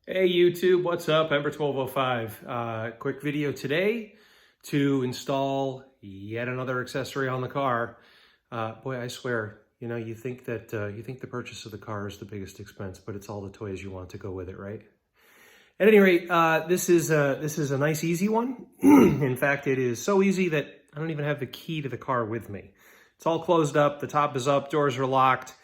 Hey YouTube, what's up? Ember1205. Quick video today to install yet another accessory on the car. Boy, I swear, you think the purchase of the car is the biggest expense, but it's all the toys you want to go with it, right? At any rate, this is a nice, easy one. In fact, it is so easy that I don't even have the key to the car with me. It's all closed up, the top is up, doors are locked,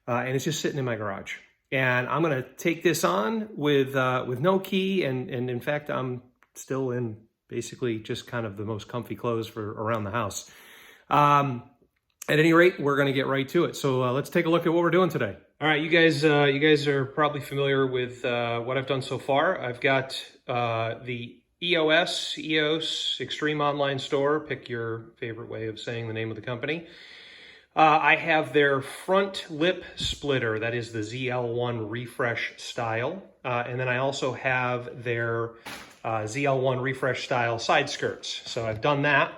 and it's just sitting in my garage. And I'm going to take this on with no key, and in fact, I'm still in basically just kind of the most comfy clothes for around the house. At any rate, we're going to get right to it. So let's take a look at what we're doing today. All right, you guys are probably familiar with what I've done so far. I've got the EOS Extreme Online Store. Pick your favorite way of saying the name of the company. I have their front lip splitter, that is the ZL1 refresh style. And then I also have their ZL1 refresh style side skirts. So I've done that.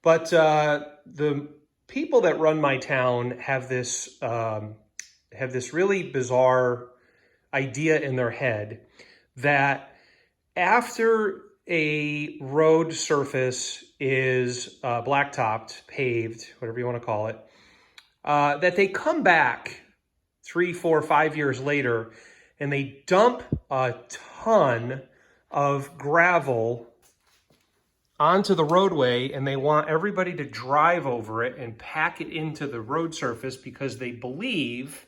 But the people that run my town have this really bizarre idea in their head that after a road surface is blacktopped, paved, whatever you want to call it, that they come back 3, 4, 5 years later and they dump a ton of gravel onto the roadway, and they want everybody to drive over it and pack it into the road surface because they believe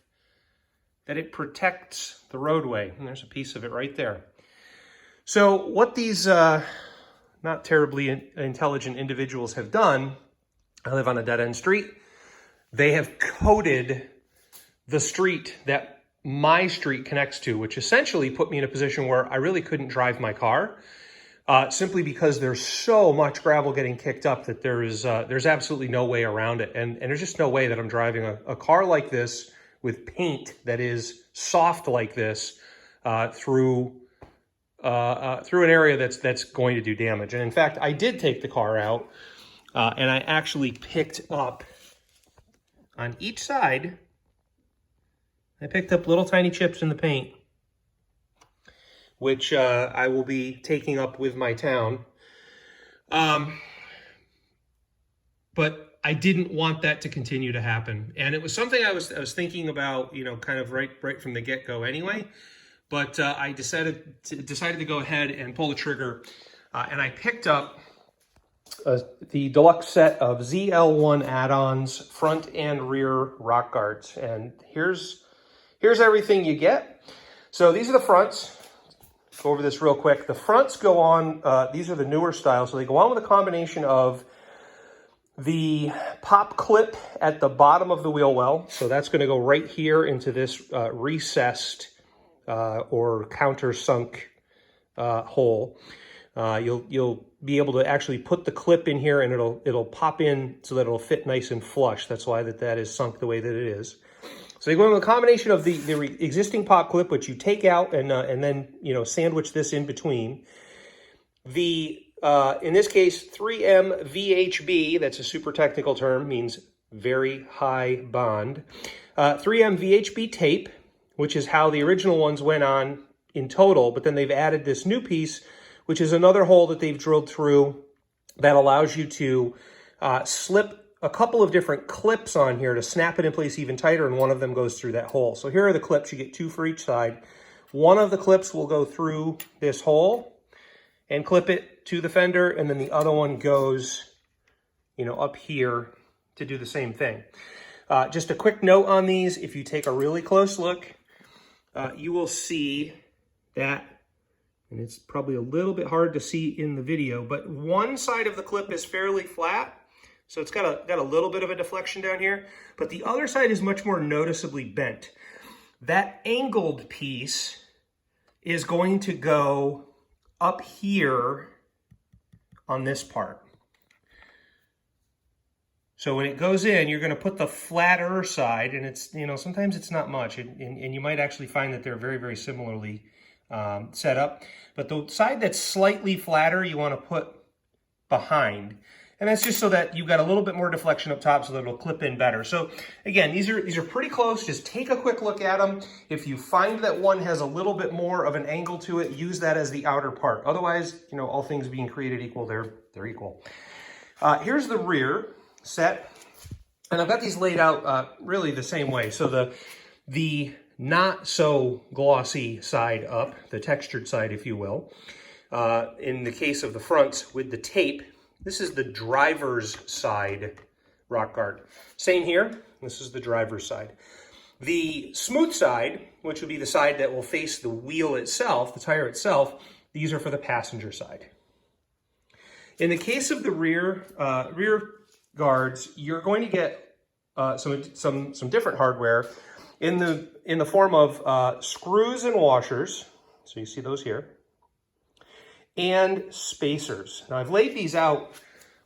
that it protects the roadway. And there's a piece of it right there. So what these not terribly intelligent individuals have done, I live on a dead-end street, they have coated the street that my street connects to, which essentially put me in a position where I really couldn't drive my car, simply because there's so much gravel getting kicked up that there's absolutely no way around it. And there's just no way that I'm driving a car like this with paint that is soft like this through an area that's going to do damage. And in fact, I did take the car out and I actually picked up on each side, I picked up little tiny chips in the paint, which I will be taking up with my town. But I didn't want that to continue to happen. And it was something I was thinking about, kind of right from the get-go anyway. But I decided to go ahead and pull the trigger. And I picked up the deluxe set of ZL1 add-ons, front and rear rock guards. And here's everything you get. So these are the fronts. Go over this real quick. The fronts go on, these are the newer styles, so they go on with a combination of the pop clip at the bottom of the wheel well. So that's going to go right here into this recessed or countersunk hole. You'll be able to actually put the clip in here, and it'll pop in so that it'll fit nice and flush. That's why that is sunk the way that it is. So you go with a combination of the existing pop clip, which you take out and then sandwich this in between. The in this case 3M VHB, that's a super technical term, means very high bond. 3M VHB tape, which is how the original ones went on in total, but then they've added this new piece, which is another hole that they've drilled through that allows you to slip a couple of different clips on here to snap it in place even tighter, and one of them goes through that hole. So here are the clips. You get 2 for each side. One of the clips will go through this hole and clip it to the fender, and then the other one goes, up here to do the same thing. Just a quick note on these. If you take a really close look, you will see that, and it's probably a little bit hard to see in the video, but one side of the clip is fairly flat. So it's got a little bit of a deflection down here, but the other side is much more noticeably bent. That angled piece is going to go up here on this part. So when it goes in, you're going to put the flatter side, and it's, sometimes it's not much, and you might actually find that they're very, very similarly set up. But the side that's slightly flatter, you want to put behind. And that's just so that you've got a little bit more deflection up top so that it'll clip in better. So again, these are pretty close. Just take a quick look at them. If you find that one has a little bit more of an angle to it, use that as the outer part. Otherwise, you know, all things being created equal, they're equal. Here's the rear set. And I've got these laid out really the same way. So the not so glossy side up, the textured side, if you will. In the case of the front with the tape, this is the driver's side rock guard. Same here, this is the driver's side. The smooth side, which would be the side that will face the wheel itself, the tire itself, these are for the passenger side. In the case of the rear guards, you're going to get some different hardware in the form of screws and washers. So you see those here. And spacers. Now I've laid these out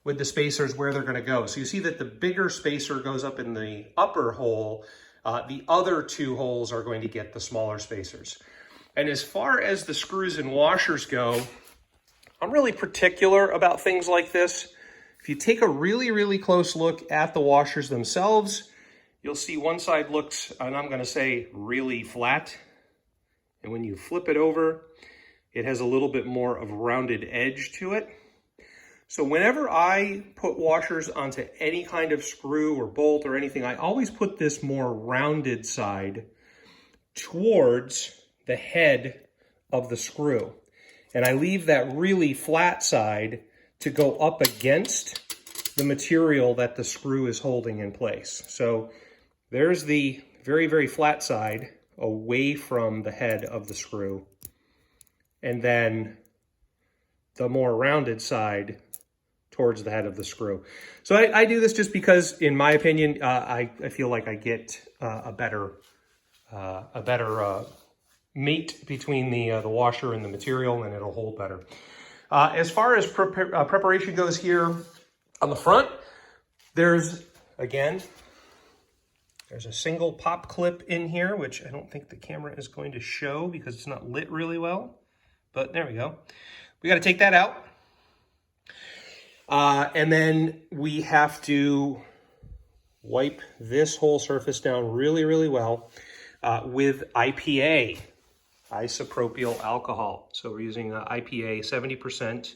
with the spacers where they're going to go. So you see that the bigger spacer goes up in the upper hole. The other two holes are going to get the smaller spacers. And as far as the screws and washers go, I'm really particular about things like this. If you take a really, really close look at the washers themselves, you'll see one side looks, and I'm going to say, really flat. And when you flip it over, it has a little bit more of a rounded edge to it. So whenever I put washers onto any kind of screw or bolt or anything, I always put this more rounded side towards the head of the screw. And I leave that really flat side to go up against the material that the screw is holding in place. So there's the very, very flat side away from the head of the screw. And then the more rounded side towards the head of the screw. So I do this just because, in my opinion, I feel like I get a better mate between the washer and the material, and it'll hold better. As far as preparation goes here on the front, there's a single pop clip in here, which I don't think the camera is going to show because it's not lit really well. But there we go. We got to take that out. And then we have to wipe this whole surface down really, really well with IPA, isopropyl alcohol. So we're using IPA 70%.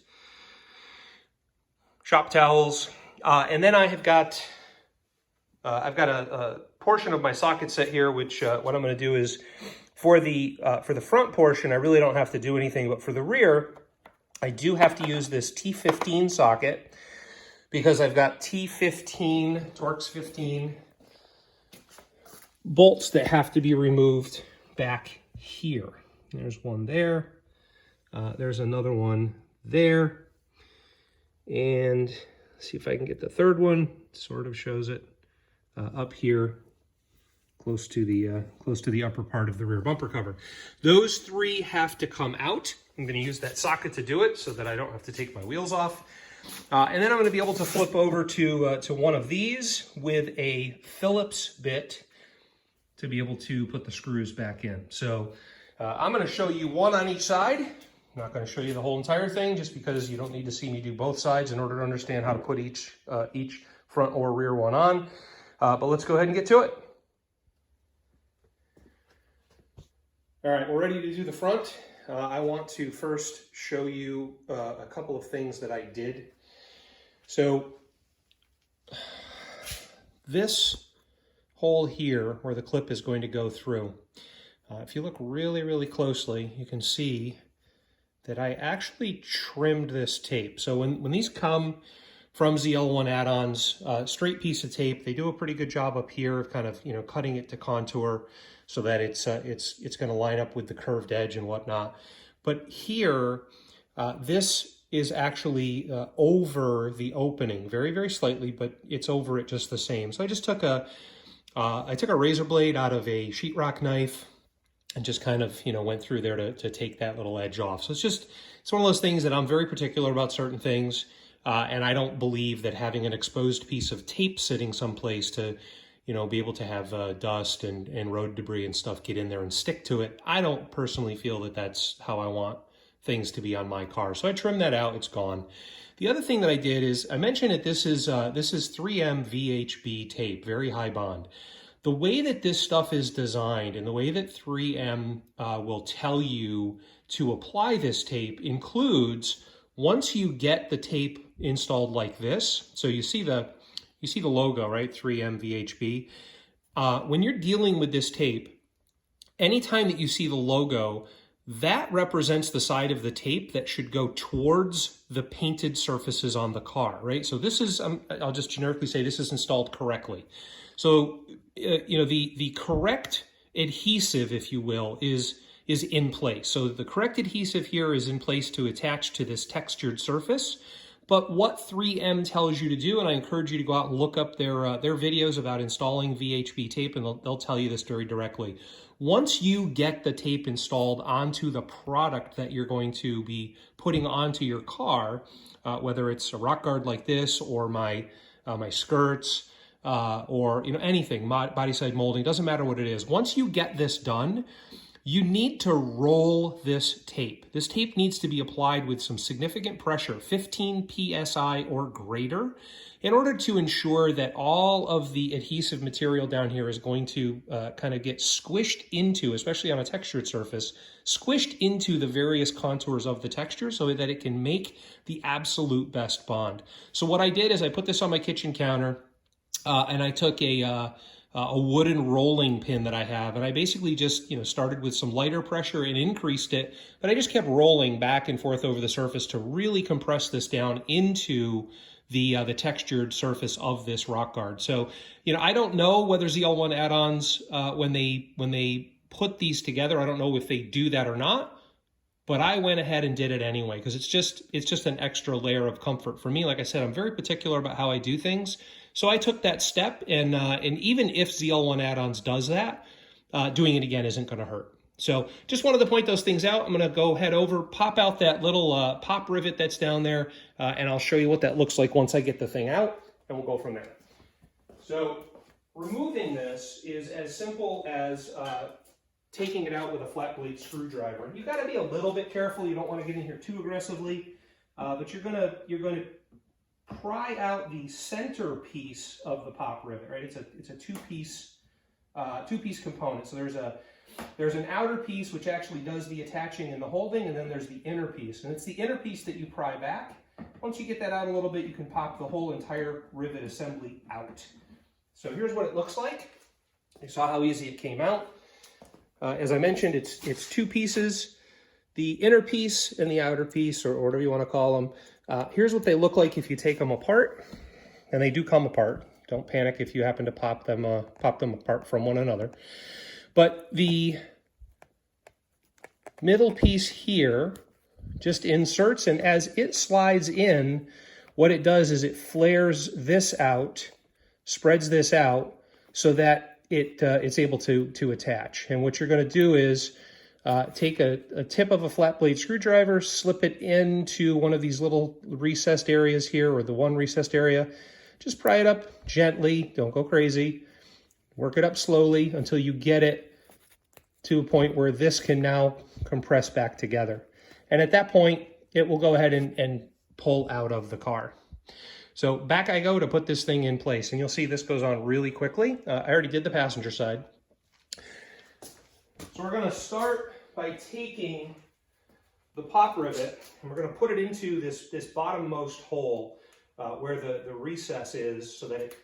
Shop towels. And then I've got a portion of my socket set here, which what I'm going to do is, for the front portion, I really don't have to do anything, but for the rear, I do have to use this T15 socket because I've got T15, Torx 15 bolts that have to be removed back here. There's one there. There's another one there. And see if I can get the third one. Sort of shows it up here. Close to the upper part of the rear bumper cover. Those three have to come out. I'm going to use that socket to do it so that I don't have to take my wheels off. And then I'm going to be able to flip over to one of these with a Phillips bit to be able to put the screws back in. So I'm going to show you one on each side. I'm not going to show you the whole entire thing just because you don't need to see me do both sides in order to understand how to put each front or rear one on. But let's go ahead and get to it. All right, we're ready to do the front. I want to first show you a couple of things that I did. So this hole here where the clip is going to go through, if you look really, really closely, you can see that I actually trimmed this tape. So when these come from ZL1 add-ons, straight piece of tape, they do a pretty good job up here of kind of, you know, cutting it to contour so that it's going to line up with the curved edge and whatnot. But here, this is actually over the opening, very, very slightly, but it's over it just the same. So I just took a razor blade out of a sheetrock knife and just kind of, you know, went through there to take that little edge off. So it's one of those things that I'm very particular about certain things, and I don't believe that having an exposed piece of tape sitting someplace to, you know, be able to have dust and road debris and stuff get in there and stick to it. I don't personally feel that that's how I want things to be on my car. So I trimmed that out, it's gone. The other thing that I did is, I mentioned that this is 3M VHB tape, very high bond. The way that this stuff is designed and the way that 3M will tell you to apply this tape includes, once you get the tape installed like this, so you see the logo, right? 3M VHB. When you're dealing with this tape, anytime that you see the logo, that represents the side of the tape that should go towards the painted surfaces on the car, right? So this is, I'll just generically say this is installed correctly. So, you know, the correct adhesive, if you will, is in place. So the correct adhesive here is in place to attach to this textured surface. But what 3M tells you to do, and I encourage you to go out and look up their videos about installing VHB tape, and they'll tell you this very directly. Once you get the tape installed onto the product that you're going to be putting onto your car, whether it's a rock guard like this or my skirts, or anything, body side molding, doesn't matter what it is. Once you get this done, you need to roll this tape. This tape needs to be applied with some significant pressure, 15 psi or greater, in order to ensure that all of the adhesive material down here is going to kind of get squished into, especially on a textured surface, squished into the various contours of the texture so that it can make the absolute best bond. So what I did is I put this on my kitchen counter, and I took a wooden rolling pin that I have, and I basically just started with some lighter pressure and increased it, but I just kept rolling back and forth over the surface to really compress this down into the textured surface of this rock guard. So I don't know whether ZL1 add-ons when they put these together, I don't know if they do that or not, but I went ahead and did it anyway because it's just an extra layer of comfort for me. Like I said, I'm very particular about how I do things. So I took that step, and even if ZL1 add-ons does that, doing it again isn't going to hurt. So just wanted to point those things out. I'm going to go head over, pop out that little pop rivet that's down there, and I'll show you what that looks like once I get the thing out, and we'll go from there. So removing this is as simple as taking it out with a flat blade screwdriver. You've got to be a little bit careful. You don't want to get in here too aggressively, but you're going to pry out the center piece of the pop rivet, right? It's a two-piece component. So there's an outer piece which actually does the attaching and the holding, and then there's the inner piece. And it's the inner piece that you pry back. Once you get that out a little bit, you can pop the whole entire rivet assembly out. So here's what it looks like. You saw how easy it came out. As I mentioned, it's two pieces, the inner piece and the outer piece, or whatever you want to call them. Here's what they look like if you take them apart, and they do come apart. Don't panic if you happen to pop them apart from one another. But the middle piece here just inserts, and as it slides in, what it does is it flares this out, spreads this out, so that it's able to attach. And what you're going to do is take a tip of a flat blade screwdriver, slip it into one of these little recessed areas here, or the one recessed area. Just pry it up gently, don't go crazy. Work it up slowly until you get it to a point where this can now compress back together. And at that point, it will go ahead and pull out of the car. So back I go to put this thing in place, and you'll see this goes on really quickly. I already did the passenger side. So we're going to start by taking the pop rivet, and we're going to put it into this bottommost hole where the recess is, so that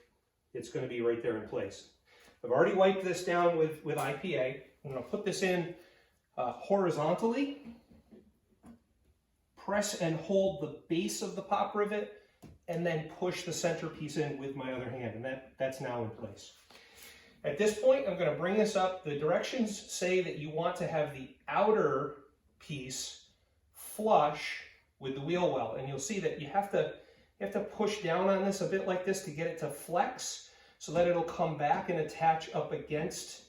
it's going to be right there in place. I've already wiped this down with IPA. I'm going to put this in horizontally, press and hold the base of the pop rivet, and then push the center piece in with my other hand, and that's now in place. At this point, I'm going to bring this up. The directions say that you want to have the outer piece flush with the wheel well, and you'll see that you have to push down on this a bit like this to get it to flex, so that it'll come back and attach up against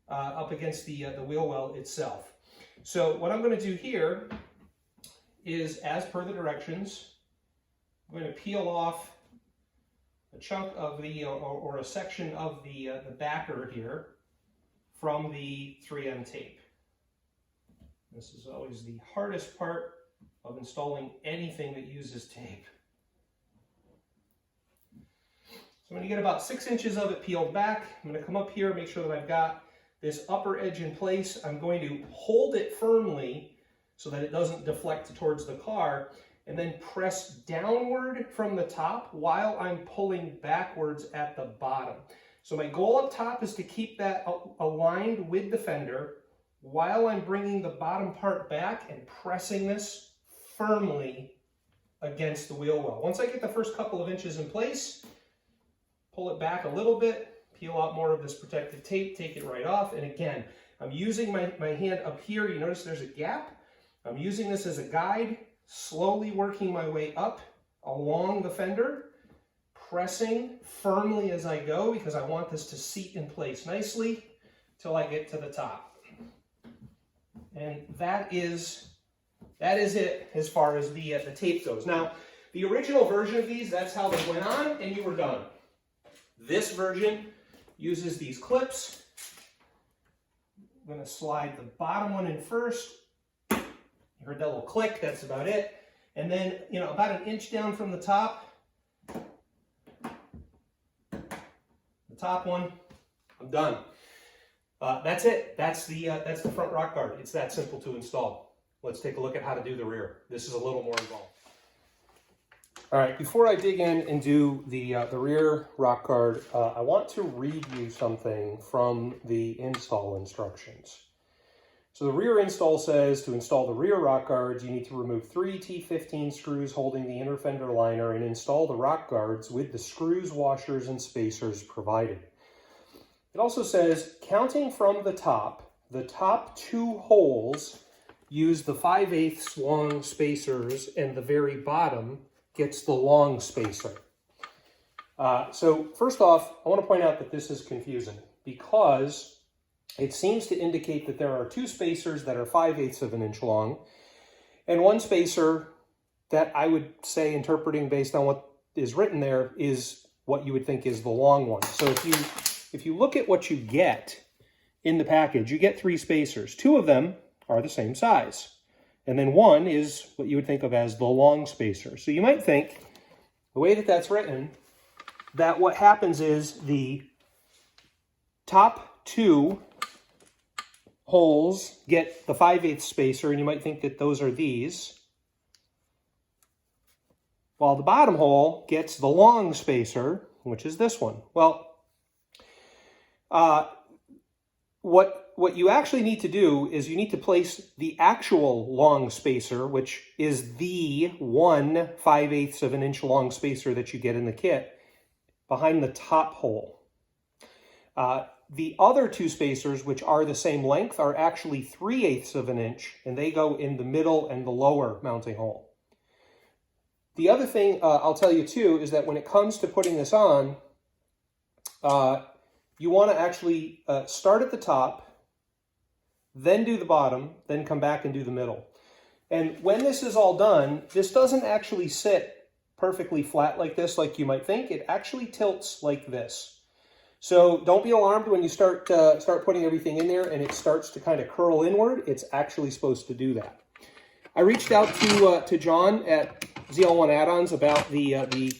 the wheel well itself. So what I'm going to do here is, as per the directions, I'm going to peel off a chunk of or a section of the backer here from the 3M tape. This is always the hardest part of installing anything that uses tape. So I'm going to get about 6 inches of it peeled back. I'm going to come up here, make sure that I've got this upper edge in place. I'm going to hold it firmly so that it doesn't deflect towards the car, and then press downward from the top while I'm pulling backwards at the bottom. So my goal up top is to keep that aligned with the fender while I'm bringing the bottom part back and pressing this firmly against the wheel well. Once I get the first couple of inches in place, pull it back a little bit, peel out more of this protective tape, take it right off. And again, I'm using my hand up here. You notice there's a gap. I'm using this as a guide, slowly working my way up along the fender, pressing firmly as I go because I want this to seat in place nicely till I get to the top. And that is it as far as the tape goes. Now, the original version of these, that's how they went on and you were done. This version uses these clips. I'm going to slide the bottom one in first. You heard that little click, that's about it. And then, you know, about 1 inch down from the top, the top one, I'm done. That's it. That's the front rock guard. It's that simple to install. Let's take a look at how to do the rear. This is a little more involved. All right, before I dig in and do the rear rock guard, I want to read you something from the install instructions. So the rear install says to install the rear rock guards, you need to remove 3 T15 screws holding the inner fender liner and install the rock guards with the screws, washers, and spacers provided. It also says, counting from the top 2 holes use the 5/8 long spacers and the very bottom gets the long spacer. So first off, I want to point out that this is confusing because it seems to indicate that there are 2 spacers that are 5/8 of an inch long and 1 spacer that I would say, interpreting based on what is written there, is what you would think is the long one. So if you look at what you get in the package, you get 3 spacers. 2 of them are the same size. And then 1 is what you would think of as the long spacer. So you might think, the way that that's written, that what happens is the top 2 holes get the 5/8 spacer, and you might think that those are these, while the bottom hole gets the long spacer, which is this one. Well, what you actually need to do is you need to place the actual long spacer, which is the 1 5/8 of an inch long spacer that you get in the kit, behind the top hole. The other 2 spacers, which are the same length, are actually 3/8 of an inch, and they go in the middle and the lower mounting hole. The other thing I'll tell you too is that when it comes to putting this on, you want to actually start at the top, then do the bottom, then come back and do the middle. And when this is all done, this doesn't actually sit perfectly flat like this, like you might think. It actually tilts like this. So don't be alarmed when you start putting everything in there and it starts to kind of curl inward. It's actually supposed to do that. I reached out to John at ZL1 Add-ons about the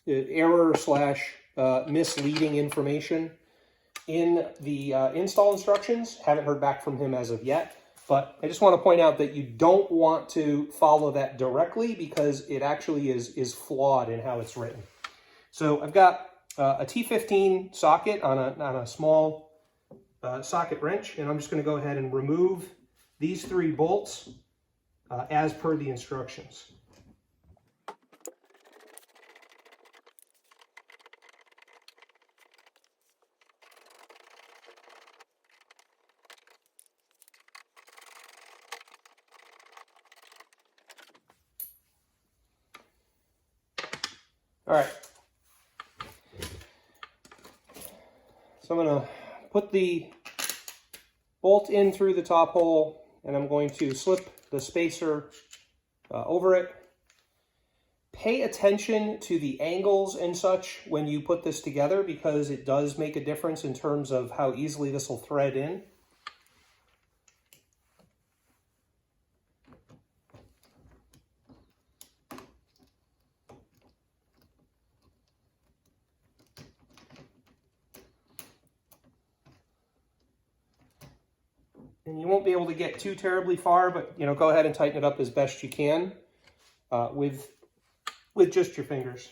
error / misleading information in the install instructions. Haven't heard back from him as of yet, but I just want to point out that you don't want to follow that directly because it actually is flawed in how it's written. So I've got a T15 socket on a small socket wrench, and I'm just going to go ahead and remove these 3 bolts as per the instructions. All right. So I'm going to put the bolt in through the top hole, and I'm going to slip the spacer over it. Pay attention to the angles and such when you put this together because it does make a difference in terms of how easily this will thread in. And you won't be able to get too terribly far, but you know, go ahead and tighten it up as best you can with just your fingers.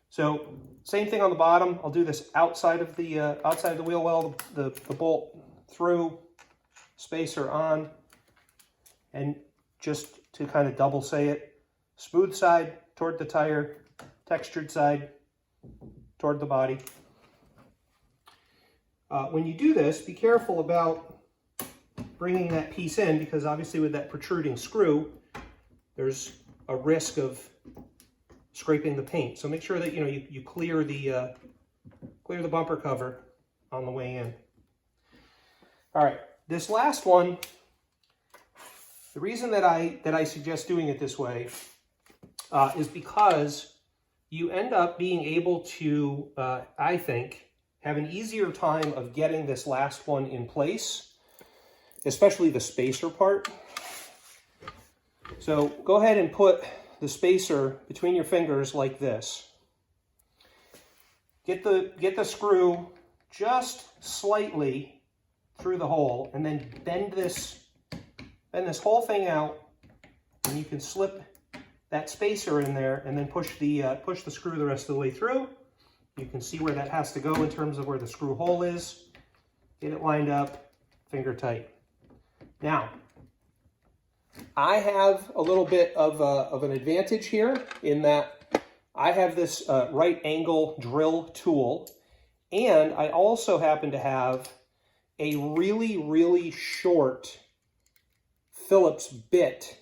So same thing on the bottom. I'll do this outside of the wheel well, the bolt through, spacer on, and just to kind of double say it, smooth side toward the tire, textured side toward the body. When you do this, be careful about bringing that piece in, because obviously with that protruding screw, there's a risk of scraping the paint. So make sure that you clear the bumper cover on the way in. All right, this last one, the reason that I suggest doing it this way is because you end up being able to, I think, have an easier time of getting this last one in place, especially the spacer part. So go ahead and put the spacer between your fingers like this. Get the screw just slightly through the hole, and then bend this whole thing out, and you can slip that spacer in there, and then push the screw the rest of the way through. You can see where that has to go in terms of where the screw hole is. Get it lined up, finger tight. Now, I have a little bit of an advantage here in that I have this right angle drill tool, and I also happen to have a really, really short Phillips bit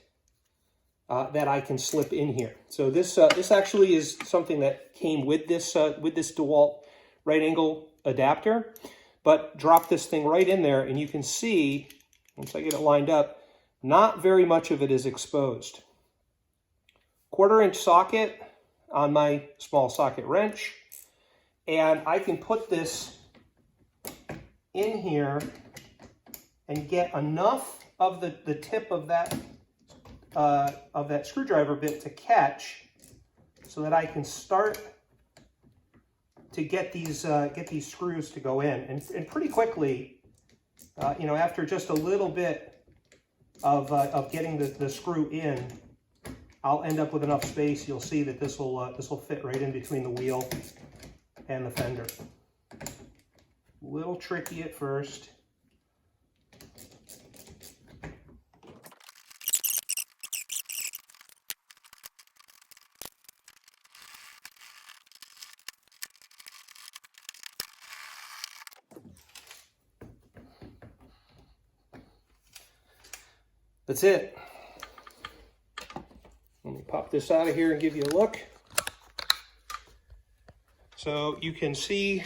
that I can slip in here. So this actually is something that came with this DeWalt right angle adapter, but drop this thing right in there, and you can see, once I get it lined up, not very much of it is exposed. 1/4-inch socket on my small socket wrench, and I can put this in here and get enough of the tip of that screwdriver bit to catch, so that I can start to get these screws to go in, and pretty quickly, after just a little bit of getting the screw in, I'll end up with enough space. You'll see that this will fit right in between the wheel and the fender. A little tricky at first. That's it. Let me pop this out of here and give you a look. So you can see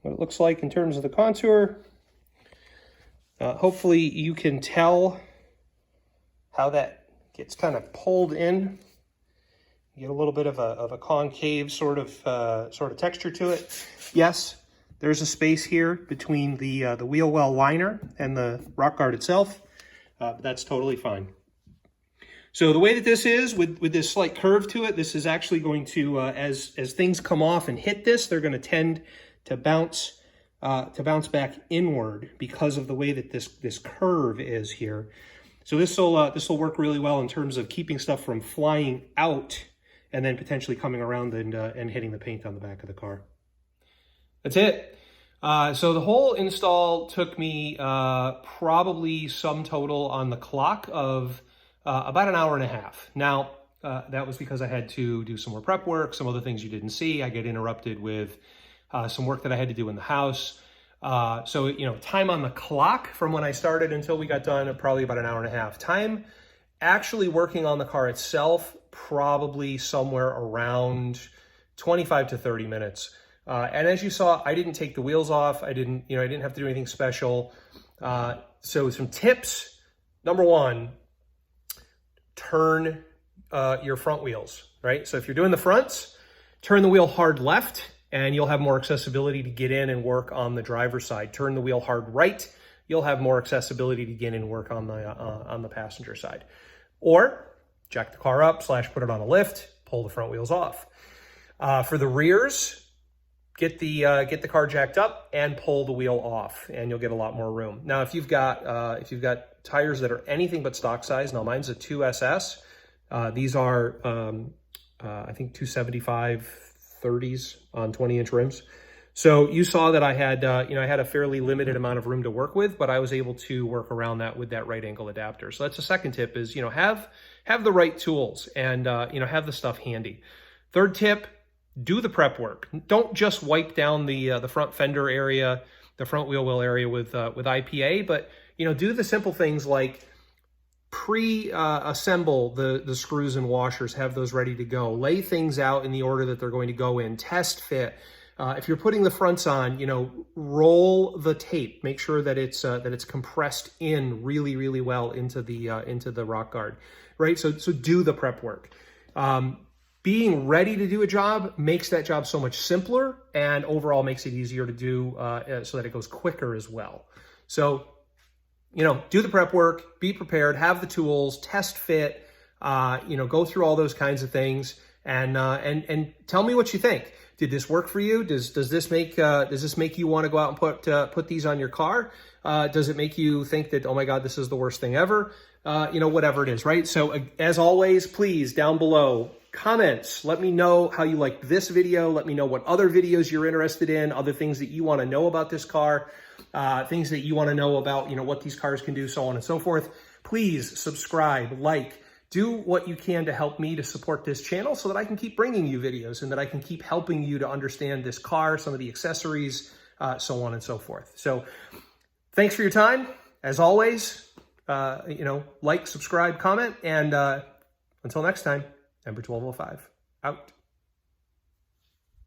what it looks like in terms of the contour. Hopefully you can tell how that gets kind of pulled in. You get a little bit of a concave sort of texture to it. Yes, there's a space here between the wheel well liner and the rock guard itself. That's totally fine. So the way that this is, with this slight curve to it, this is actually going to, as things come off and hit this, they're going to tend to bounce back inward because of the way that this curve is here. So this will work really well in terms of keeping stuff from flying out and then potentially coming around and hitting the paint on the back of the car. That's it. So the whole install took me probably sum total on the clock of about an hour and a half. Now, that was because I had to do some more prep work, some other things you didn't see. I get interrupted with some work that I had to do in the house. So, time on the clock from when I started until we got done, probably about an hour and a half. Time actually working on the car itself, probably somewhere around 25 to 30 minutes. And as you saw, I didn't take the wheels off. I didn't have to do anything special. So some tips. Number one, turn your front wheels, right? So if you're doing the fronts, turn the wheel hard left and you'll have more accessibility to get in and work on the driver's side. Turn the wheel hard right, you'll have more accessibility to get in and work on the passenger side. Or jack the car up / put it on a lift, pull the front wheels off. For the rears, get the car jacked up and pull the wheel off, and you'll get a lot more room. Now, if you've got tires that are anything but stock size, now mine's a 2SS. These are I think 275 30s on 20-inch rims. So you saw that I had I had a fairly limited amount of room to work with, but I was able to work around that with that right angle adapter. So that's the second tip: is have the right tools and have the stuff handy. Third tip: do the prep work. Don't just wipe down the front fender area, the front wheel well area with IPA, but do the simple things like assemble the screws and washers, have those ready to go. Lay things out in the order that they're going to go in. Test fit. If you're putting the fronts on, roll the tape. Make sure that it's compressed in really, really well into the rock guard, right? So do the prep work. Being ready to do a job makes that job so much simpler, and overall makes it easier to do so that it goes quicker as well. So, do the prep work, be prepared, have the tools, test fit, go through all those kinds of things, and tell me what you think. Did this work for you? Does this make you want to go out and put these on your car? Does it make you think that, oh my God, this is the worst thing ever? Whatever it is, right? So as always, please, down below, comments. Let me know how you liked this video. Let me know what other videos you're interested in, other things that you want to know about this car, things that you want to know about, what these cars can do, so on and so forth. Please subscribe, like, do what you can to help me to support this channel so that I can keep bringing you videos and that I can keep helping you to understand this car, some of the accessories, so on and so forth. So thanks for your time. As always, like, subscribe, comment, and until next time, Ember 1205, out.